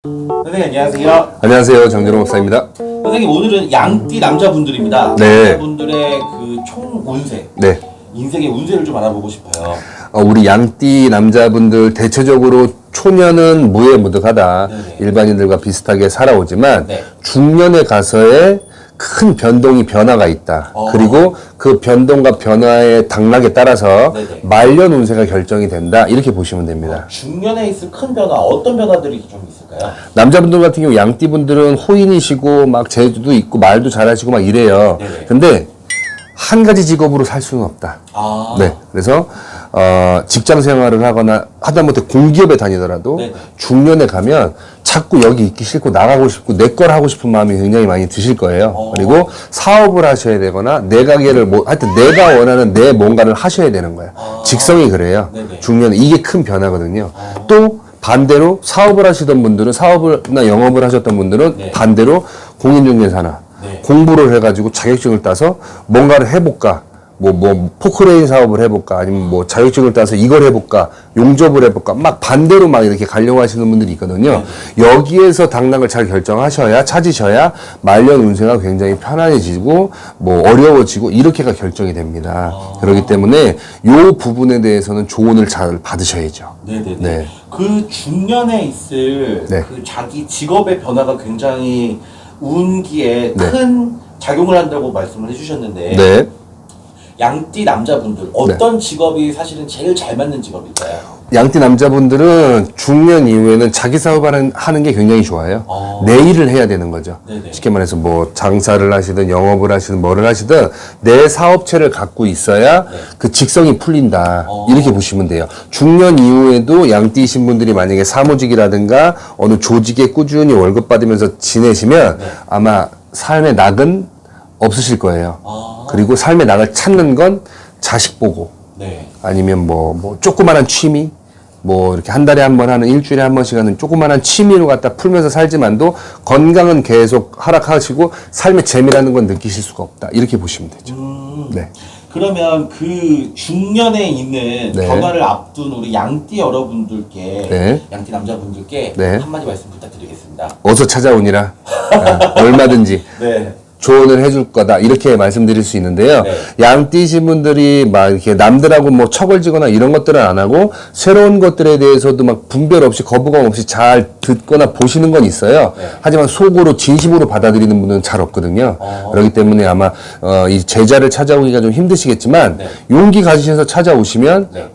선생님 안녕하세요. 안녕하세요. 정준호 목사입니다. 선생님 오늘은 양띠 남자분들입니다. 네. 남자분들의 그 총 운세, 네. 인생의 운세를 좀 알아보고 싶어요. 우리 양띠 남자분들 대체적으로 초년은 무해무득하다. 네네. 일반인들과 비슷하게 살아오지만 네. 중년에 가서의 큰 변화가 있다. 그리고 그 변동과 변화의 당락에 따라서 네네. 말년 운세가 결정이 된다. 이렇게 보시면 됩니다. 중년에 있을 큰 변화, 어떤 변화들이 좀 있을까요? 남자분들 같은 경우 양띠분들은 호인이시고 막 재주도 있고 말도 잘하시고 막 이래요. 네네. 근데 한 가지 직업으로 살 수는 없다. 아, 네. 그래서 직장 생활을 하거나 하다못해 공기업에 다니더라도 네네. 중년에 가면 자꾸 여기 있기 싫고 나가고 싶고 내 걸 하고 싶은 마음이 굉장히 많이 드실 거예요. 그리고 사업을 하셔야 되거나 내 가게를 하여튼 내가 원하는 내 뭔가를 하셔야 되는 거예요. 직성이 그래요. 네네. 중년에 이게 큰 변화거든요. 또 반대로 사업을 하시던 분들은 사업이나 영업을 하셨던 분들은 네. 반대로 공인중개사나 네. 공부를 해가지고 자격증을 따서 뭔가를 해볼까, 포크레인 사업을 해볼까, 아니면 뭐 자격증을 따서 이걸 해볼까, 용접을 해볼까, 막 반대로 막 이렇게 가려고 하시는 분들이 있거든요. 여기에서 당락을 잘 결정하셔야, 찾으셔야 말년 운세가 굉장히 편안해지고, 어려워지고, 이렇게가 결정이 됩니다. 그렇기 때문에 요 부분에 대해서는 조언을 잘 받으셔야죠. 네네네. 네. 그 중년에 있을 네. 그 자기 직업의 변화가 굉장히 운기에 네. 큰 작용을 한다고 말씀을 해주셨는데 네. 양띠 남자분들 어떤 직업이 사실은 제일 잘 맞는 직업일까요? 양띠 남자분들은 중년 이후에는 자기 사업을 하는 게 굉장히 좋아요. 내 일을 해야 되는 거죠. 네네. 쉽게 말해서 장사를 하시든 영업을 하시든 뭐를 하시든 내 사업체를 갖고 있어야 그 직성이 풀린다. 이렇게 보시면 돼요. 중년 이후에도 양띠이신 분들이 만약에 사무직이라든가 어느 조직에 꾸준히 월급 받으면서 지내시면 아마 삶의 낙은 없으실 거예요. 그리고 삶의 낙을 찾는 건 자식 보고 네. 아니면 조그만한 취미, 이렇게 한 달에 한 번 하는 일주일에 한 번씩 하는 조그만한 취미로 갖다 풀면서 살지만도 건강은 계속 하락하시고 삶의 재미라는 건 느끼실 수가 없다. 이렇게 보시면 되죠. 네. 그러면 그 중년에 있는 네. 변화를 앞둔 우리 양띠 여러분들께, 네. 양띠 남자분들께 네. 한마디 말씀 부탁드리겠습니다. 어서 찾아오니라. 얼마든지. 네. 조언을 해줄 거다. 이렇게 말씀드릴 수 있는데요. 네. 양띠신 분들이 막 이렇게 남들하고 척을 지거나 이런 것들은 안 하고 새로운 것들에 대해서도 막 분별 없이 거부감 없이 잘 듣거나 보시는 건 있어요. 네. 하지만 속으로 진심으로 받아들이는 분은 잘 없거든요. 그렇기 때문에 아마 이 제자를 찾아오기가 좀 힘드시겠지만 네. 용기 가지셔서 찾아오시면 네.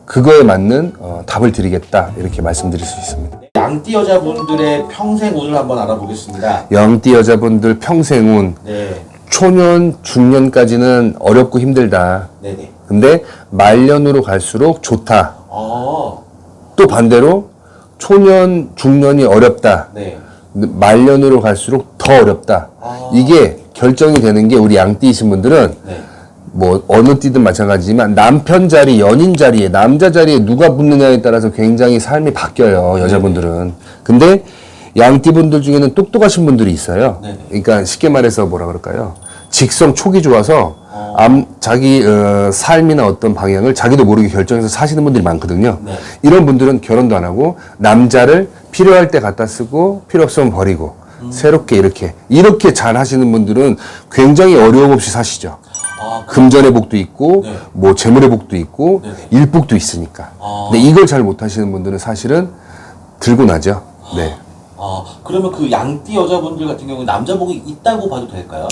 그거에 맞는 답을 드리겠다. 이렇게 말씀드릴 수 있습니다. 양띠 여자분들의 평생 운을 한번 알아보겠습니다. 양띠 여자분들 평생운 네. 초년, 중년까지는 어렵고 힘들다. 네네. 근데 말년으로 갈수록 좋다. 또 반대로 초년, 중년이 어렵다. 네. 근데 말년으로 갈수록 더 어렵다. 이게 결정이 되는 게 우리 양띠이신 분들은 네. 어느 띠든 마찬가지지만 남편 자리, 연인 자리에, 남자 자리에 누가 붙느냐에 따라서 굉장히 삶이 바뀌어요. 여자분들은. 근데 양띠분들 중에는 똑똑하신 분들이 있어요. 네네. 그러니까 쉽게 말해서 뭐라 그럴까요? 직성 촉이 좋아서 자기 삶이나 어떤 방향을 자기도 모르게 결정해서 사시는 분들이 많거든요. 네. 이런 분들은 결혼도 안 하고 남자를 필요할 때 갖다 쓰고 필요 없으면 버리고 새롭게 이렇게 잘 하시는 분들은 굉장히 어려움 없이 사시죠. 금전의 복도 있고 네. 재물의 복도 있고 네네. 일복도 있으니까. 근데 이걸 잘 못하시는 분들은 사실은 들고 나죠. 네. 그러면 그 양띠 여자분들 같은 경우는 남자복이 있다고 봐도 될까요?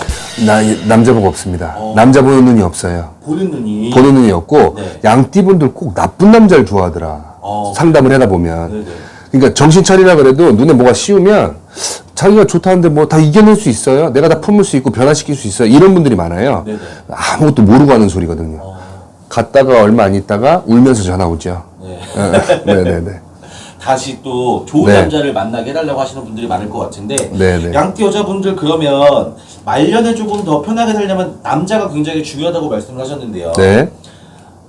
남자 복 없습니다. 남자 보는 눈이 없어요. 보는 눈이. 보는 눈이 없고 네. 양띠분들 꼭 나쁜 남자를 좋아하더라. 상담을 하다 보면. 네네. 그러니까 정신 차리라 그래도 눈에 뭐가 씌우면 자기가 좋다는데 다 이겨낼 수 있어요. 내가 다 품을 수 있고 변화시킬 수 있어요. 이런 분들이 많아요. 네네. 아무것도 모르고 하는 소리거든요. 갔다가 얼마 안 있다가 울면서 전화 오죠. 네. 네네네. 다시 또 좋은 네. 남자를 만나게 해달라고 하시는 분들이 많을 것 같은데 네네. 양띠 여자분들 그러면 말년에 조금 더 편하게 살려면 남자가 굉장히 중요하다고 말씀을 하셨는데요. 네.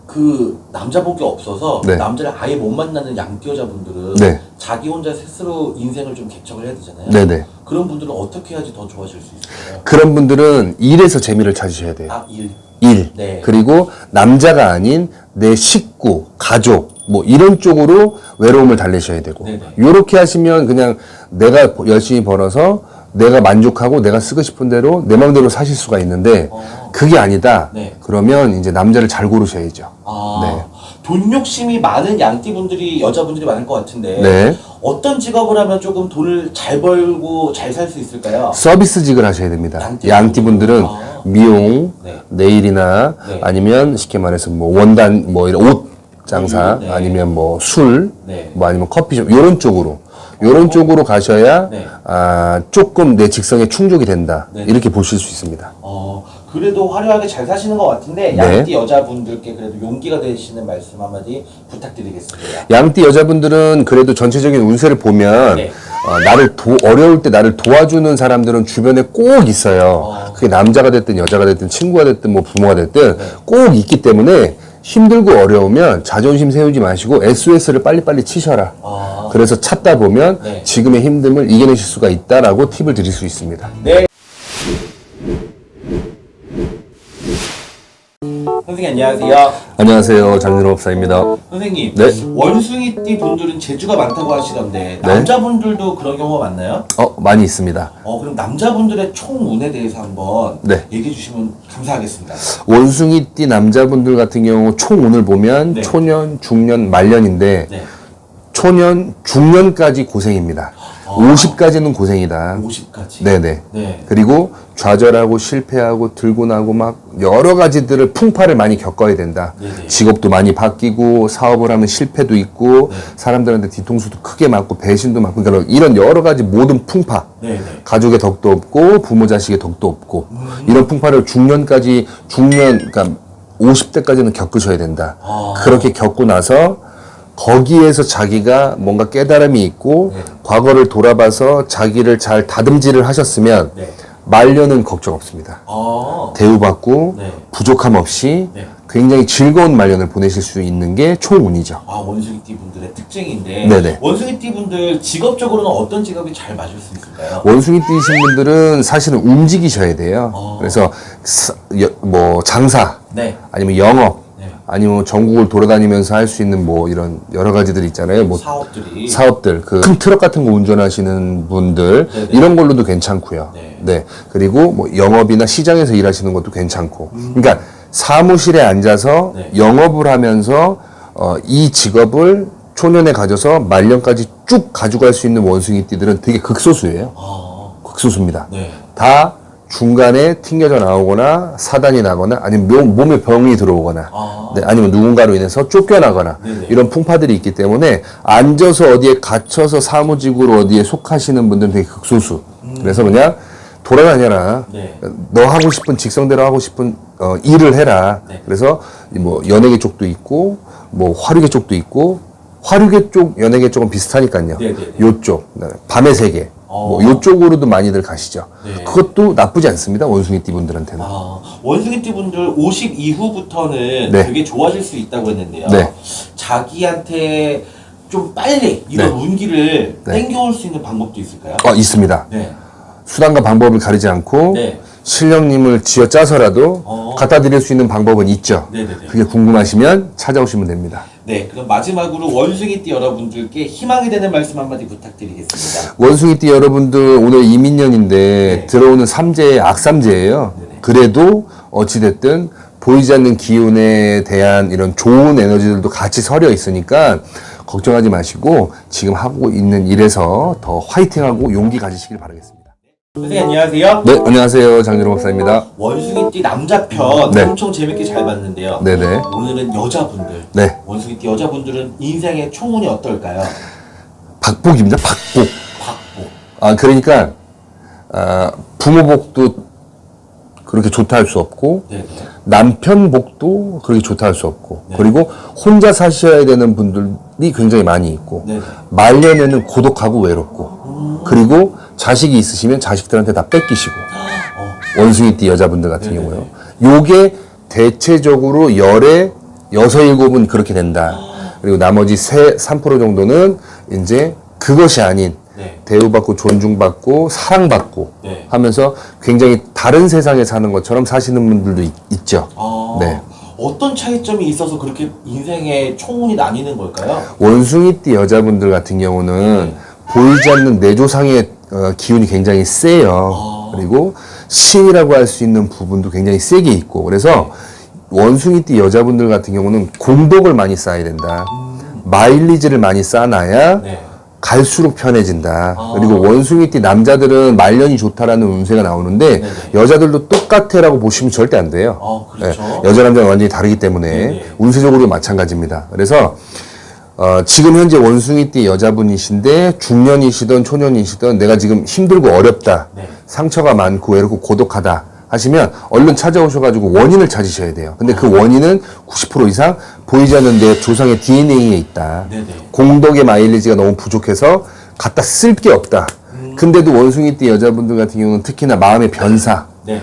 그 남자복이 없어서 네. 남자를 아예 못 만나는 양띠 여자분들은 네. 자기 혼자 스스로 인생을 좀 개척을 해야 되잖아요. 네네. 그런 분들은 어떻게 해야지 더 좋아질 수 있을까요? 그런 분들은 일에서 재미를 찾으셔야 돼요. 일. 일. 네. 그리고 남자가 아닌 내 식구, 가족, 뭐 이런 쪽으로 외로움을 달래셔야 되고 네네. 요렇게 하시면 그냥 내가 열심히 벌어서 내가 만족하고 내가 쓰고 싶은 대로 내 마음대로 사실 수가 있는데 그게 아니다. 네. 그러면 이제 남자를 잘 고르셔야죠. 아, 돈 욕심이 많은 양띠분들이 여자분들이 많을 것 같은데 네. 어떤 직업을 하면 조금 돈을 잘 벌고 잘 살 수 있을까요? 서비스직을 하셔야 됩니다. 양띠 양띠분들은 미용, 네. 네일이나 네. 아니면 쉽게 말해서 뭐 원단, 뭐 이런 옷 장사, 네. 아니면 뭐 술, 네. 뭐 아니면 커피숍, 요런 쪽으로. 요런 쪽으로 가셔야, 네. 조금 내 직성에 충족이 된다. 네. 이렇게 보실 수 있습니다. 그래도 화려하게 잘 사시는 것 같은데 네. 양띠 여자분들께 그래도 용기가 되시는 말씀 한마디 부탁드리겠습니다. 양띠 여자분들은 그래도 전체적인 운세를 보면, 네. 어려울 때 나를 도와주는 사람들은 주변에 꼭 있어요. 그게 남자가 됐든 여자가 됐든 친구가 됐든 뭐 부모가 됐든 꼭 있기 때문에 힘들고 어려우면 자존심 세우지 마시고 SOS를 빨리빨리 치셔라. 그래서 찾다 보면 네. 지금의 힘듦을 이겨내실 수가 있다라고 팁을 드릴 수 있습니다. 네. 선생님 안녕하세요. 안녕하세요. 장진호 법사입니다. 선생님, 네. 원숭이띠 분들은 재주가 많다고 하시던데 남자분들도 그런 경우가 많나요? 많이 있습니다. 그럼 남자분들의 총 운에 대해서 한번 네. 얘기해 주시면 감사하겠습니다. 원숭이띠 남자분들 같은 경우 총 운을 보면 네. 초년, 중년, 말년인데 네. 초년, 중년까지 고생입니다. 50까지는 고생이다. 50까지. 네네. 네. 그리고 좌절하고 실패하고 들고 나고 막 여러 가지들을 풍파를 많이 겪어야 된다. 네네. 직업도 많이 바뀌고 사업을 하면 실패도 있고 사람들한테 뒤통수도 크게 맞고 배신도 맞고 그러니까 이런 여러 가지 모든 풍파. 네네. 가족의 덕도 없고 부모 자식의 덕도 없고 이런 풍파를 중년 그러니까 50대까지는 겪으셔야 된다. 그렇게 겪고 나서 거기에서 자기가 뭔가 깨달음이 있고 과거를 돌아봐서 자기를 잘 다듬질을 하셨으면 네. 말년은 걱정 없습니다. 대우받고 네. 부족함 없이 네. 굉장히 즐거운 말년을 보내실 수 있는 게 총운이죠. 원숭이띠 분들의 특징인데 네네. 원숭이띠 분들 직업적으로는 어떤 직업이 잘 맞을 수 있을까요? 원숭이띠이신 분들은 사실은 움직이셔야 돼요. 그래서 뭐 장사 네. 아니면 영업 네. 아니면 전국을 돌아다니면서 할 수 있는 뭐 이런 여러 가지들 있잖아요. 뭐 사업들이. 사업들, 큰 트럭 같은 거 운전하시는 분들, 네네. 이런 걸로도 괜찮고요. 네. 네. 그리고 뭐 영업이나 시장에서 일하시는 것도 괜찮고. 그러니까 사무실에 앉아서 네. 영업을 하면서, 이 직업을 초년에 가져서 말년까지 쭉 가져갈 수 있는 원숭이띠들은 되게 극소수예요. 극소수입니다. 네. 다 중간에 튕겨져 나오거나 사단이 나거나 아니면 몸에 병이 들어오거나 네, 아니면 누군가로 인해서 쫓겨나거나 네네. 이런 풍파들이 있기 때문에 앉아서 어디에 갇혀서 사무직으로 어디에 속하시는 분들은 되게 극소수. 그래서 그냥 돌아다녀라. 네. 너 하고 싶은 직성대로 하고 싶은 일을 해라. 네. 그래서 뭐 연예계 쪽도 있고 뭐 화류계 쪽도 있고 화류계 쪽, 연예계 쪽은 비슷하니까요. 네네네. 요쪽, 밤의 세계. 뭐 요쪽으로도 많이들 가시죠. 네. 그것도 나쁘지 않습니다. 원숭이띠 분들한테는. 원숭이띠 분들 50 이후부터는 네. 되게 좋아질 수 있다고 했는데요. 네. 자기한테 좀 빨리 이런 네. 운기를 네. 땡겨올 수 있는 방법도 있을까요? 있습니다. 네. 수단과 방법을 가리지 않고 네. 실력님을 쥐어 짜서라도 갖다 드릴 수 있는 방법은 있죠. 네네네. 그게 궁금하시면 찾아오시면 됩니다. 네, 그럼 마지막으로 원숭이띠 여러분들께 희망이 되는 말씀 한마디 부탁드리겠습니다. 원숭이띠 여러분들 오늘 이민년인데 네. 들어오는 삼재의 악삼재예요. 네네. 그래도 어찌됐든 보이지 않는 기운에 대한 이런 좋은 에너지들도 같이 서려 있으니까 걱정하지 마시고 지금 하고 있는 일에서 더 화이팅하고 용기 가지시길 바라겠습니다. 선생님 안녕하세요. 네, 안녕하세요. 장진호 박사입니다. 원숭이띠 남자편 네. 엄청 재밌게 잘 봤는데요. 네네. 오늘은 여자분들. 네. 원숭이띠 여자분들은 인생의 총운이 어떨까요? 박복입니다. 박복. 박복. 그러니까 부모 복도 그렇게 좋다 할 수 없고 네. 남편 복도 그렇게 좋다 할 수 없고 네. 그리고 혼자 사셔야 되는 분들이 굉장히 많이 있고 네. 말년에는 고독하고 외롭고 그리고 자식이 있으시면 자식들한테 다 뺏기시고 원숭이띠 여자분들 같은 네네. 경우요. 요게 대체적으로 열에 6, 7은 그렇게 된다. 그리고 나머지 3% 정도는 이제 그것이 아닌 네. 대우받고 존중받고 사랑받고 네. 하면서 굉장히 다른 세상에 사는 것처럼 사시는 분들도 있죠. 네. 어떤 차이점이 있어서 그렇게 인생의 총운이 나뉘는 걸까요? 원숭이띠 여자분들 같은 경우는 보이지 않는 뇌조상의 기운이 굉장히 세요. 그리고 신이라고 할 수 있는 부분도 굉장히 세게 있고, 그래서 원숭이띠 여자분들 같은 경우는 공덕을 많이 쌓아야 된다. 마일리지를 많이 쌓아놔야 네. 갈수록 편해진다. 그리고 원숭이띠 남자들은 말년이 좋다라는 운세가 나오는데 여자들도 똑같애라고 보시면 절대 안 돼요. 그렇죠. 여자 남자는 완전히 다르기 때문에 네네. 운세적으로 마찬가지입니다. 그래서 지금 현재 원숭이띠 여자분이신데 중년이시든 초년이시든 내가 지금 힘들고 어렵다, 네. 상처가 많고 외롭고 고독하다 하시면 얼른 찾아오셔가지고 원인을 찾으셔야 돼요. 근데 그 원인은 90% 이상 보이지 않는 내 조상의 DNA에 있다. 네네. 공덕의 마일리지가 너무 부족해서 갖다 쓸 게 없다. 근데도 원숭이띠 여자분들 같은 경우는 특히나 마음의 변사, 네.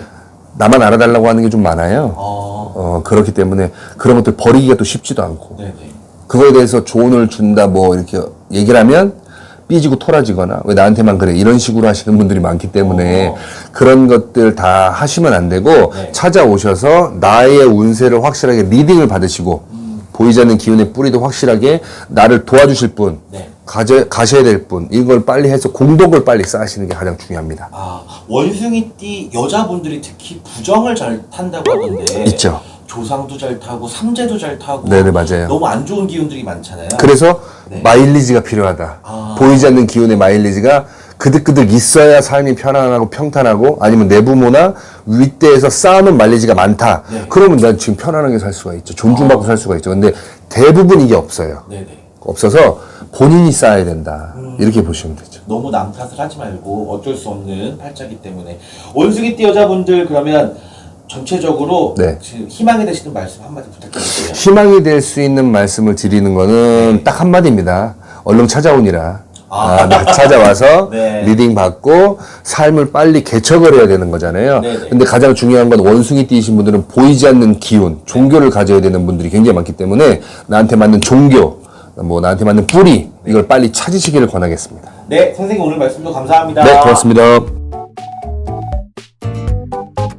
나만 알아달라고 하는 게 좀 많아요. 그렇기 때문에 그런 것들 버리기가 또 쉽지도 않고. 네네. 그거에 대해서 조언을 준다 뭐 이렇게 얘기를 하면 삐지고 토라지거나 왜 나한테만 그래 이런 식으로 하시는 분들이 많기 때문에 그런 것들 다 하시면 안 되고 네. 찾아오셔서 나의 운세를 확실하게 리딩을 받으시고 보이지 않는 기운의 뿌리도 확실하게 나를 도와주실 분, 네. 가셔야 될 분, 이걸 빨리 해서 공덕을 빨리 쌓으시는 게 가장 중요합니다. 원숭이띠 여자분들이 특히 부정을 잘 탄다고 하던데. 있죠. 조상도 잘 타고 삼재도 잘 타고. 네네, 맞아요. 너무 안 좋은 기운들이 많잖아요. 그래서 네. 마일리지가 필요하다. 보이지 않는 기운의 마일리지가 그득그득 있어야 삶이 편안하고 평탄하고, 아니면 내 부모나 윗대에서 쌓아놓은 마일리지가 많다. 네. 그러면 난 지금 편안하게 살 수가 있죠. 존중받고 살 수가 있죠. 근데 대부분 이게 없어요. 네네. 없어서 본인이 쌓아야 된다. 이렇게 보시면 되죠. 너무 남 탓을 하지 말고 어쩔 수 없는 팔자기 때문에. 원숭이띠 여자분들 그러면 전체적으로 네. 지금 희망이 되시는 말씀 한마디 부탁드릴게요. 희망이 될 수 있는 말씀을 드리는 거는 딱 한마디입니다. 얼른 찾아오니라. 찾아와서 네. 리딩 받고 삶을 빨리 개척을 해야 되는 거잖아요. 네네. 근데 가장 중요한 건 원숭이띠이신 분들은 보이지 않는 기운, 종교를 가져야 되는 분들이 굉장히 많기 때문에 나한테 맞는 종교, 뭐 나한테 맞는 뿌리, 이걸 빨리 찾으시기를 권하겠습니다. 네, 선생님 오늘 말씀도 감사합니다. 네, 고맙습니다.